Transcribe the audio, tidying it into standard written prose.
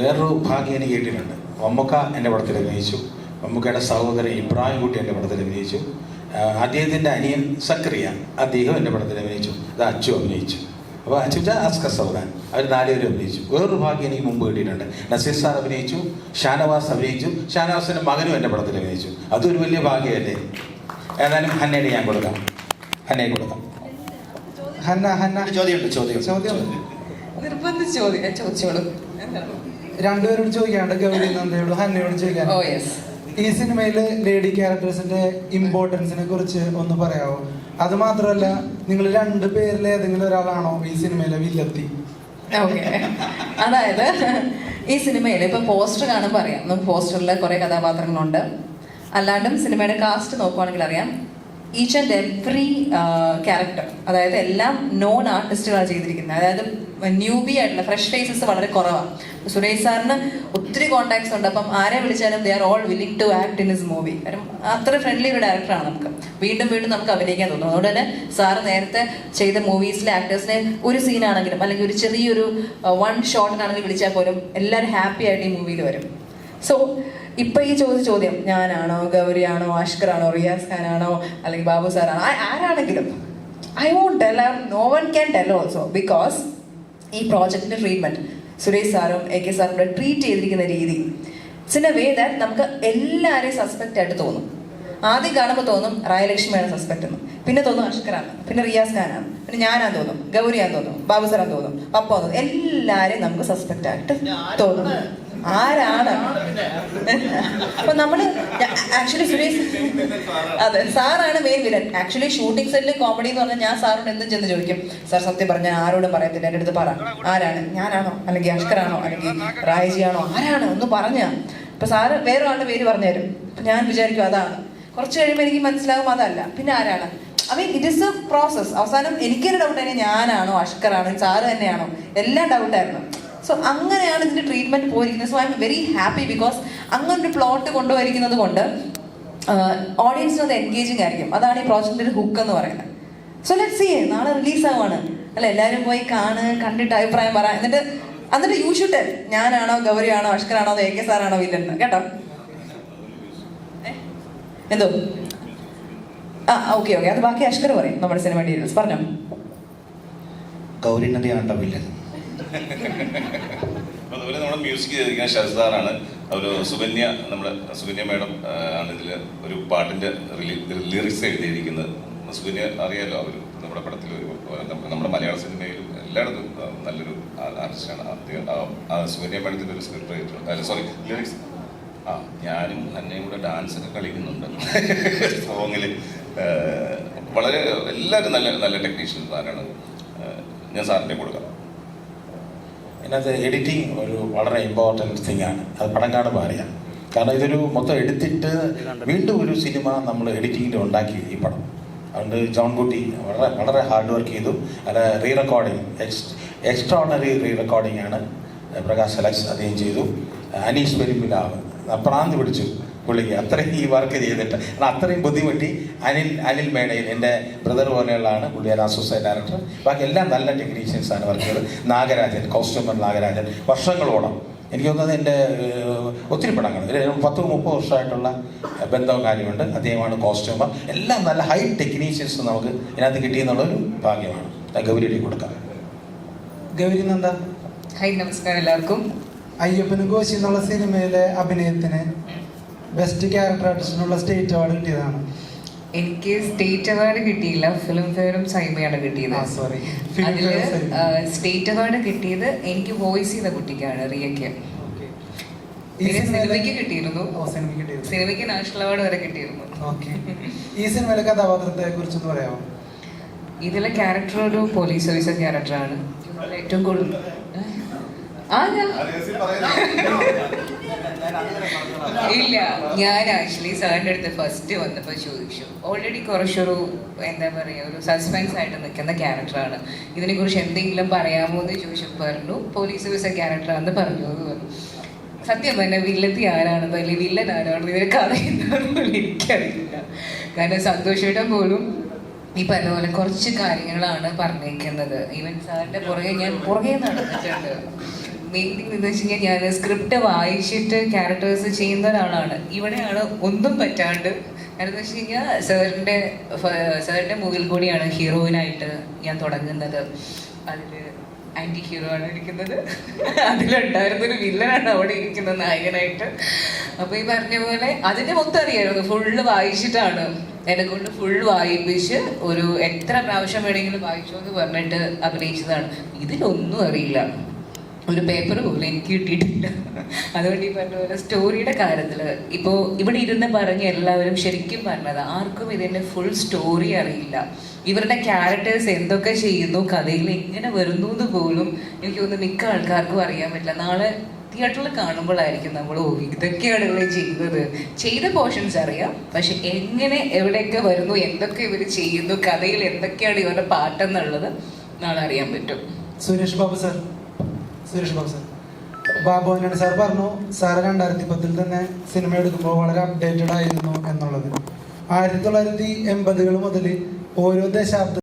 വേറൊരു ഭാഗ്യം എനിക്ക് കിട്ടിയിട്ടുണ്ട്. മമ്മൂക്ക എൻ്റെ പടത്തിൽ അഭിനയിച്ചു. മമ്മൂക്കയുടെ സഹോദരൻ ഇബ്രാഹിം കുട്ടി എൻ്റെ പടത്തിൽ അഭിനയിച്ചു. അദ്ദേഹത്തിൻ്റെ അനിയൻ സക്രിയ അദ്ദേഹം എൻ്റെ പടത്തിൽ അഭിനയിച്ചു. അത് അച്ചു അഭിനയിച്ചു. അപ്പോൾ അച്ചുജ അസ്കർ സൗദാൻ അവർ 4 പേരും അഭിനയിച്ചു. വേറൊരു ഭാഗ്യം എനിക്ക് മുമ്പ് കിട്ടിയിട്ടുണ്ട്. നസീർ സാർ അഭിനയിച്ചു, ഷാനവാസ് അഭിനയിച്ചു, ഷാനവാസിൻ്റെ മകനും എൻ്റെ പടത്തിൽ അഭിനയിച്ചു. അതൊരു വലിയ ഭാഗ്യമല്ലേ. ഏതായാലും ഹന്നയുടെ ഞാൻ കൊടുക്കാം, ഹന്നയെ കൊടുക്കാം. ചോദ്യം നിർബന്ധിച്ച് ചോദിച്ചോളൂ. രണ്ടുപേരോട് ചോദിക്കാണ്ട് ഗൗരി നന്ദയോട് ഹന്നയോട് ചോദിക്കാൻ. ഈ സിനിമയില് ലേഡി ക്യാരക്ടേഴ്സിന്റെ ഇമ്പോർട്ടൻസിനെ കുറിച്ച് ഒന്ന് പറയാമോ? അത് മാത്രമല്ല, നിങ്ങൾ 2 പേരിൽ ഏതെങ്കിലും ഒരാളാണോ ഈ സിനിമയിലെ വില്ലത്തി? ഓക്കെ, അതായത് ഈ സിനിമയിൽ ഇപ്പൊ പോസ്റ്റർ കാണുമ്പോൾ അറിയാം, നമുക്ക് പോസ്റ്ററിൽ കുറെ കഥാപാത്രങ്ങളുണ്ട്. അല്ലാണ്ടും സിനിമയുടെ കാസ്റ്റ് നോക്കുവാണെങ്കിൽ അറിയാം, ഈച്ച് ആൻഡ് എവറി ക്യാരക്ടർ, അതായത് എല്ലാം നോൺ ആർട്ടിസ്റ്റുകളാണ് ചെയ്തിരിക്കുന്നത്. അതായത് ന്യൂബി ആയിട്ടുള്ള ഫ്രഷ് ഫേസസ് വളരെ കുറവാണ്. സുരേഷ് സാറിന് ഒത്തിരി കോൺടാക്ട്സ് ഉണ്ട്. അപ്പം ആരെ വിളിച്ചാലും they are all willing to act in his movie. കാരണം അത്ര ഫ്രണ്ട്ലി ഒരു ഡയറക്ടറാണ്. നമുക്ക് വീണ്ടും വീണ്ടും നമുക്ക് അഭിനയിക്കാൻ തോന്നും. അതുകൊണ്ട് തന്നെ സാറ് നേരത്തെ ചെയ്ത മൂവീസിലെ ആക്ടേഴ്സിനെ ഒരു സീനാണെങ്കിലും അല്ലെങ്കിൽ ഒരു ചെറിയൊരു 1 ഷോട്ടിനാണെങ്കിലും വിളിച്ചാൽ പോലും എല്ലാവരും ഹാപ്പി ആയിട്ട് ഈ മൂവിയിൽ വരും. സോ ഇപ്പൊ ഈ ചോദ്യം ഞാനാണോ, ഗൗരിയാണോ, അഷ്കറാണോ, റിയാസ് ഖാനാണോ, അല്ലെങ്കിൽ ബാബു സാറാണോ, ആരാണെങ്കിലും I won't tell, no one can tell also. Because ഈ പ്രോജക്റ്റിന്റെ ട്രീറ്റ്മെന്റ് സുരേഷ് സാറും AK സാറും കൂടെ ട്രീറ്റ് ചെയ്തിരിക്കുന്ന രീതി ഇൻ എ വേ ദാറ്റ് നമുക്ക് എല്ലാവരെയും സസ്പെക്റ്റ് ആയിട്ട് തോന്നും. ആദ്യം കാണുമ്പോൾ തോന്നും റായലക്ഷ്മിയാണ് സസ്പെക്ട് എന്ന്, പിന്നെ തോന്നും അഷ്കറാണ്, പിന്നെ റിയാസ് ഖാനാണ്, പിന്നെ ഞാനാന്ന് തോന്നും, ഗൗരിയാന്ന് തോന്നും, ബാബു സാറാന്ന് തോന്നും, പപ്പ തോന്നും. എല്ലാവരെയും നമുക്ക് സസ്പെക്റ്റ് ആയിട്ട് തോന്നും. ആരാണ്? അപ്പൊ നമ്മള് ആക്ച്വലി സുരേഷ്, അതെ, സാറാണ് മെയിൻ വില്ലൻ. ആക്ച്വലി ഷൂട്ടിംഗ് സെറ്റിൽ കോമഡി എന്ന് പറഞ്ഞാൽ ഞാൻ സാറിനോട് എന്തും ചെന്ന് ചോദിക്കും, സാർ സത്യം പറഞ്ഞാൽ ആരോടും പറയത്തില്ല, എൻ്റെ അടുത്ത് പറ, ആരാണ്, ഞാനാണോ അല്ലെങ്കിൽ അഷ്കറാണോ അല്ലെങ്കിൽ റായജിയാണോ, ആരാണ് ഒന്ന് പറഞ്ഞ. അപ്പൊ സാറ് വേറെ ആളുടെ പേര് പറഞ്ഞുതരും. അപ്പൊ ഞാൻ വിചാരിക്കും അതാണ്. കുറച്ച് കഴിയുമ്പോൾ എനിക്ക് മനസ്സിലാകും അതല്ല, പിന്നെ ആരാണ്. I mean it is A process. അവസാനം എനിക്കൊരു ഡൗട്ട് തന്നെ, ഞാനാണോ അഷ്കറാണോ സാറ് തന്നെയാണോ, എല്ലാം ഡൗട്ടായിരുന്നു. സോ അങ്ങനെയാണ് ഇതിന്റെ ട്രീറ്റ്മെന്റ് പോയിരിക്കുന്നത്. So I am very happy because അങ്ങനൊരു പ്ലോട്ട് കൊണ്ടുപോയിരിക്കുന്നത് കൊണ്ട് ഓഡിയൻസിന് അത് എൻഗേജിങ് ആയിരിക്കും. അതാണ് ഈ പ്രോജക്റ്റിന്റെ ഒരു ഹുക്ക് എന്ന് പറയുന്നത്. സോ ലെറ്റ്സ് സീ, നാളെ റിലീസ് ആവുകയാണ് അല്ല, എല്ലാവരും പോയി കണ്ടിട്ട് അഭിപ്രായം പറ. എന്നിട്ട് യു ഷുഡ് ടെൽ, ഞാനാണോ ഗൗരിയാണോ അഷ്കറാണോ AK സാറാണോ വില്ലൻ, കേട്ടോ? എന്തോ ഓക്കെ അത് ബാക്കി അഷ്കർ പറയും. നമ്മുടെ സിനിമ ഡീറ്റെയിൽസ് പറഞ്ഞോ. ഗൗരി നദിയാണ് വില്ലൻ. അതുപോലെ നമ്മുടെ മ്യൂസിക് ചെയ്തിരിക്കുന്ന ഷസാറാണ്. സുകന്യ, നമ്മുടെ സുകന്യ മാഡം ആണ് ഇതിൽ ഒരു പാട്ടിന്റെ ലിറിക്സ് എഴുതിയിരിക്കുന്നത്. സുകന്യ അറിയാലോ, അവർ നമ്മുടെ പടത്തിൽ നമ്മുടെ മലയാള സിനിമയിലും എല്ലായിടത്തും നല്ലൊരു ആർട്ടിസ്റ്റാണ്. സുകന്യ മാഡത്തിന്റെ ഒരു സ്ക്രിപ്റ്റ് റൈറ്റർ, സോറി ലിറിക്സ്. ഞാനും അന്നയും കൂടെ ഡാൻസ് ഒക്കെ കളിക്കുന്നുണ്ട് സോങ്ങിൽ. വളരെ എല്ലാവരും നല്ല നല്ല ടെക്നീഷ്യൻസ് ആരാണ്. ഞാൻ സാറിൻ്റെ കൊടുക്കാം. ഇതിനകത്ത് എഡിറ്റിംഗ് ഒരു വളരെ ഇമ്പോർട്ടൻറ്റ് തിങ് ആണ്. അത് പടം കാണുമ്പോൾ അറിയാം. കാരണം ഇതൊരു മൊത്തം എടുത്തിട്ട് വീണ്ടും ഒരു സിനിമ നമ്മൾ എഡിറ്റിങ്ങിൽ ഉണ്ടാക്കി ഈ പടം. അതുകൊണ്ട് ജോൺ കുട്ടി വളരെ വളരെ ഹാർഡ് വർക്ക് ചെയ്തു. അത് re recording, extraordinary re recording ആണ് പ്രകാശ് അലക്സ് അദ്ദേഹം ചെയ്തു. അനീഷ് പെരുമ്പിലാവ് പ്രാന്തി പിടിച്ചു പുള്ളിക്ക് അത്രയും ഈ വർക്ക് ചെയ്തിട്ട്. എന്നാൽ അത്രയും ബുദ്ധിമുട്ടി അനിൽ മേടയിൽ എൻ്റെ ബ്രദർ പോലെയുള്ളതാണ് പുള്ളിയുടെ അസോസിയേറ്റ് ഡയറക്ടർ. ബാക്കി എല്ലാം നല്ല ടെക്നീഷ്യൻസാണ് വർക്ക് ചെയ്തത്. നാഗരാജൻ, കോസ്റ്റ്യൂമർ നാഗരാജൻ, വർഷങ്ങളോളം എനിക്ക് തോന്നുന്നത് എൻ്റെ ഒത്തിരി പടങ്ങൾ 10-30 വർഷമായിട്ടുള്ള ബന്ധവും കാര്യമുണ്ട്. അദ്ദേഹമാണ് കോസ്റ്റ്യൂമർ. എല്ലാം നല്ല ഹൈ ടെക്നീഷ്യൻസ് നമുക്ക് ഇതിനകത്ത് കിട്ടിയെന്നുള്ളൊരു ഭാഗ്യമാണ്. ഗൗരിയിലേക്ക് കൊടുക്കാം. ഗൗരി നന്ദ. ഹായ്, നമസ്കാരം എല്ലാവർക്കും. അയ്യപ്പനും കോശി എന്നുള്ള സിനിമയിലെ അഭിനയത്തിന് ബെസ്റ്റ് ക്യാരക്ടർ ആർട്ടിസ്റ്റിനുള്ള സ്റ്റേറ്റ് അവാർഡ് കിട്ടിയതാണ്. എനിക്ക് സ്റ്റേറ്റ് അവാർഡ് കിട്ടിയില്ല, ഫിലിം ഫെയറും സൈമയാണ് കിട്ടിയത്. അതില് സ്റ്റേറ്റ് അവാർഡ് കിട്ടിയത് എനിക്ക് വോയിസ് ചെയ്ത കുട്ടിക്കാണ്, റിയയ്ക്ക്. പിന്നെ സിനിമയ്ക്ക് കിട്ടിയിരുന്നു, സിനിമയ്ക്ക് നാഷണൽ അവാർഡ് വരെ കിട്ടിയിരുന്നു. ഈ സിനിമയിലെ കഥാപാത്രത്തെ കുറിച്ച് പറയാമോ? ഇതിലെ ക്യാരക്ടർ ഒരു പോലീസ് ഓഫീസർ ക്യാരക്ടറാണ്. ഏറ്റവും കൂടുതൽ ഇല്ല, ഞാൻ ആക്ച്വലി സാറിൻ്റെ അടുത്ത് ഫസ്റ്റ് വന്നപ്പോൾ ചോദിച്ചു. ഓൾറെഡി കുറച്ചൊരു എന്താ പറയുക, ഒരു സസ്പെൻസ് ആയിട്ട് നിൽക്കുന്ന ക്യാരക്ടറാണ്, ഇതിനെക്കുറിച്ച് എന്തെങ്കിലും പറയാമോ എന്ന് ചോദിച്ചപ്പോൾ പറഞ്ഞു പോലീസ് ഓഫീസർ ക്യാരക്ടറാണെന്ന് പറഞ്ഞു എന്ന് പറഞ്ഞു. സത്യം തന്നെ വില്ലത്തി ആരാണെന്നോ അല്ലെങ്കിൽ വില്ലൻ ആരാണെന്നോ ഇതിനെ കഥ എന്താണെന്ന് എനിക്കറിയില്ല. കാരണം സന്തോഷേട്ടൻ പോലും ഈ പറഞ്ഞ പോലെ കുറച്ച് കാര്യങ്ങളാണ് പറഞ്ഞേക്കുന്നത്. ഈവൻ സാറിൻ്റെ പുറകെ ഞാൻ നടന്നിട്ടുണ്ട്. മെയിൻ തിങ് എന്ന് വെച്ച് കഴിഞ്ഞാൽ ഞാൻ സ്ക്രിപ്റ്റ് വായിച്ചിട്ട് ക്യാരക്ടേഴ്സ് ചെയ്യുന്ന ഒരാളാണ്. ഇവിടെയാണ് ഒന്നും പറ്റാണ്ട്. കാരണം എന്ന് വെച്ച് കഴിഞ്ഞാൽ സാറിൻ്റെ മൂവിൽ കൂടിയാണ് ഹീറോയിനായിട്ട് ഞാൻ തുടങ്ങുന്നത്. അതിൽ ആൻറ്റി ഹീറോ ആണ് ഇരിക്കുന്നത്. അതിലുണ്ടായിരുന്നൊരു വില്ലനാണ് അവിടെ ഇരിക്കുന്നത് നായകനായിട്ട്. അപ്പോൾ ഈ പറഞ്ഞ പോലെ അതിൻ്റെ മൊത്തം അറിയായിരുന്നു. ഫുള്ള് വായിച്ചിട്ടാണ് എന്നെ കൊണ്ട് ഫുൾ വായിപ്പിച്ച് ഒരു എത്ര പ്രാവശ്യം വേണമെങ്കിലും വായിച്ചോ എന്ന് പറഞ്ഞിട്ട് അഭിനയിച്ചതാണ്. ഇതിലൊന്നും അറിയില്ല, ഒരു പേപ്പർ പോലും എനിക്ക് കിട്ടിയിട്ടില്ല. അതുകൊണ്ട് ഈ പറഞ്ഞ പോലെ സ്റ്റോറിയുടെ കാര്യത്തിൽ ഇപ്പോൾ ഇവിടെ ഇരുന്ന് പറഞ്ഞ് എല്ലാവരും ശരിക്കും പറഞ്ഞത് ആർക്കും ഇതിൻ്റെ ഫുൾ സ്റ്റോറി അറിയില്ല. ഇവരുടെ ക്യാരക്ടേഴ്സ് എന്തൊക്കെ ചെയ്യുന്നു, കഥയിൽ എങ്ങനെ വരുന്നു എന്ന് പോലും എനിക്ക് തോന്നുന്നു മിക്ക ആൾക്കാർക്കും അറിയാൻ പറ്റില്ല. നാളെ തിയേറ്ററിൽ കാണുമ്പോഴായിരിക്കും നമ്മൾ ഇതൊക്കെയാണ് ഇവർ ചെയ്യുന്നത്. ചെയ്ത പോർഷൻസ് അറിയാം, പക്ഷെ എങ്ങനെ എവിടെയൊക്കെ വരുന്നു, എന്തൊക്കെ ഇവർ ചെയ്യുന്നു, കഥയിൽ എന്തൊക്കെയാണ് ഇവരുടെ പാട്ടെന്നുള്ളത് നാളെ അറിയാൻ പറ്റും. സുരേഷ് ബാബു സാർ ബാബു ആന്റണി സാർ പറഞ്ഞു സാറ് 2010 തന്നെ സിനിമ എടുക്കുമ്പോൾ വളരെ അപ്ഡേറ്റഡ് ആയിരുന്നു എന്നുള്ളത്. 1980 മുതൽ ഓരോ ദശാബ്ദ